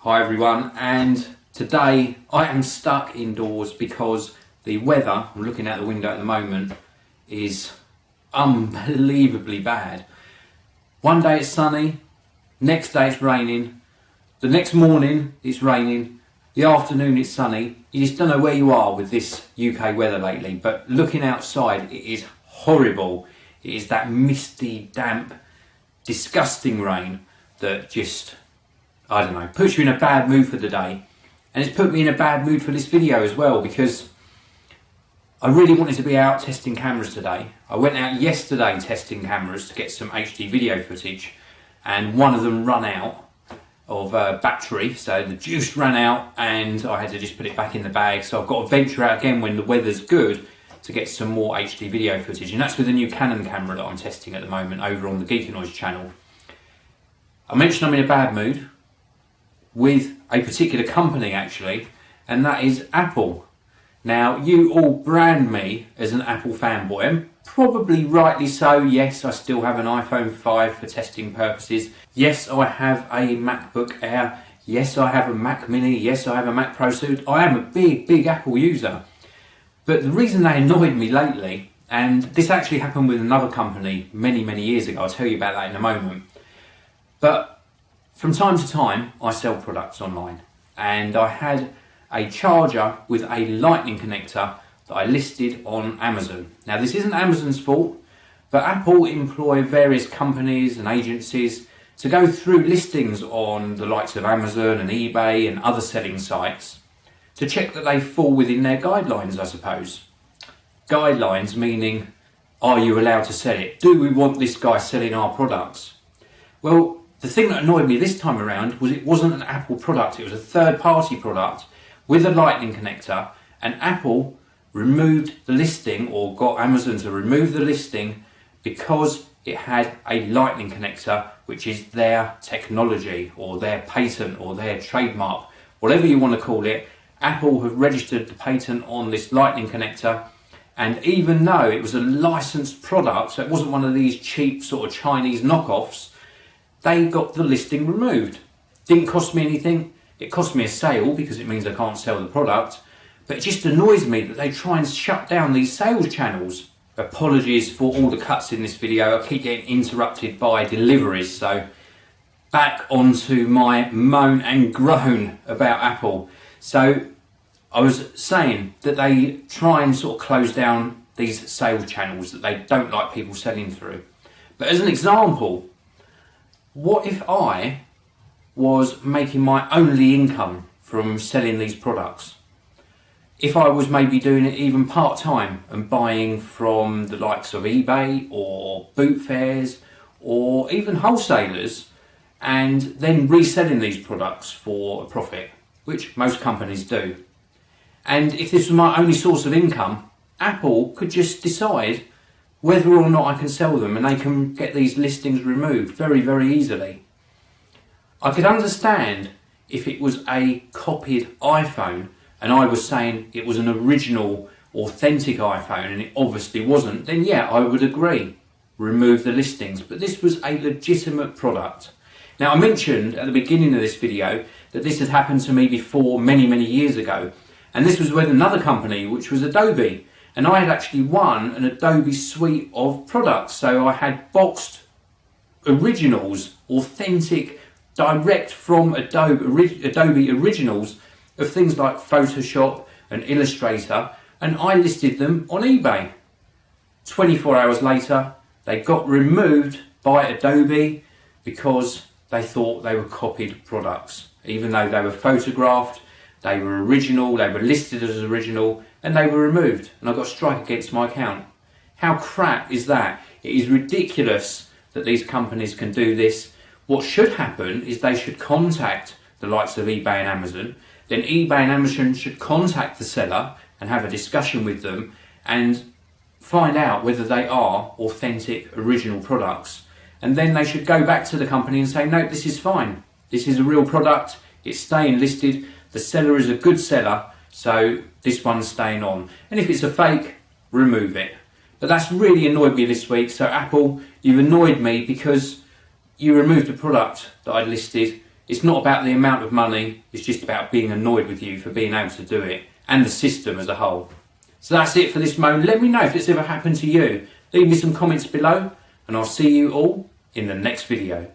Hi everyone, and today I am stuck indoors because the weather, I'm looking out the window at the moment, is unbelievably bad. One day it's sunny, next day it's raining, the next morning it's raining, the afternoon it's sunny. You just don't know where you are with this UK weather lately, but looking outside it is horrible. It is that misty, damp, disgusting rain that just, I don't know, puts you in a bad mood for the day. And it's put me in a bad mood for this video as well, because I really wanted to be out testing cameras today. I went out yesterday testing cameras to get some HD video footage, and one of them ran out of battery, so the juice ran out and I had to just put it back in the bag. So I've got to venture out again when the weather's good to get some more HD video footage, and that's with the new Canon camera that I'm testing at the moment over on the GeekVloggz channel. I mentioned I'm in a bad mood with a particular company actually, and that is Apple. Now, you all brand me as an Apple fanboy, and probably rightly so. Yes, I still have an iPhone 5 for testing purposes. Yes, I have a MacBook Air. Yes, I have a Mac Mini. Yes, I have a Mac Pro. So I am a big Apple user. But the reason they annoyed me lately, and this actually happened with another company many years ago, I'll tell you about that in a moment. But from time to time, I sell products online, and I had a charger with a lightning connector that I listed on Amazon. Now, this isn't Amazon's fault, but Apple employ various companies and agencies to go through listings on the likes of Amazon and eBay and other selling sites to check that they fall within their guidelines, I suppose. Guidelines meaning, are you allowed to sell it? Do we want this guy selling our products? Well, the thing that annoyed me this time around was it wasn't an Apple product, it was a third-party product with a lightning connector, and Apple removed the listing, or got Amazon to remove the listing, because it had a lightning connector, which is their technology or their patent or their trademark, whatever you want to call it. Apple have registered the patent on this lightning connector, and even though it was a licensed product, so it wasn't one of these cheap sort of Chinese knockoffs, they got the listing removed. Didn't cost me anything. It cost me a sale because it means I can't sell the product, but it just annoys me that they try and shut down these sales channels. Apologies for all the cuts in this video. I keep getting interrupted by deliveries, so back onto my moan and groan about Apple. So I was saying that they try and sort of close down these sales channels that they don't like people selling through. But as an example, what if I was making my only income from selling these products? If I was maybe doing it even part-time and buying from the likes of eBay or boot fairs or even wholesalers, and then reselling these products for a profit, which most companies do. And if this was my only source of income, Apple could just decide whether or not I can sell them, and they can get these listings removed very easily. I could understand if it was a copied iPhone and I was saying it was an original, authentic iPhone, and it obviously wasn't, then yeah, I would agree, remove the listings. But this was a legitimate product. Now, I mentioned at the beginning of this video that this had happened to me before many years ago, and this was with another company, which was Adobe. And I had actually won an Adobe suite of products. So I had boxed originals, authentic, direct from Adobe originals of things like Photoshop and Illustrator, and I listed them on eBay. 24 hours later, they got removed by Adobe because they thought they were copied products. Even though they were photographed, they were original, they were listed as original, and they were removed, and I got a strike against my account. How crap is that? It is ridiculous that these companies can do this. What should happen is they should contact the likes of eBay and Amazon, then eBay and Amazon should contact the seller and have a discussion with them and find out whether they are authentic, original products. And then they should go back to the company and say, no, this is fine. This is a real product, it's staying listed, the seller is a good seller, so this one's staying on. And if it's a fake, remove it. But that's really annoyed me this week. So Apple, you've annoyed me because you removed a product that I listed It's not about the amount of money, it's just about being annoyed with you for being able to do it, and the system as a whole. So that's it for this moment. Let me know if it's ever happened to you. Leave me some comments below, and I'll see you all in the next video.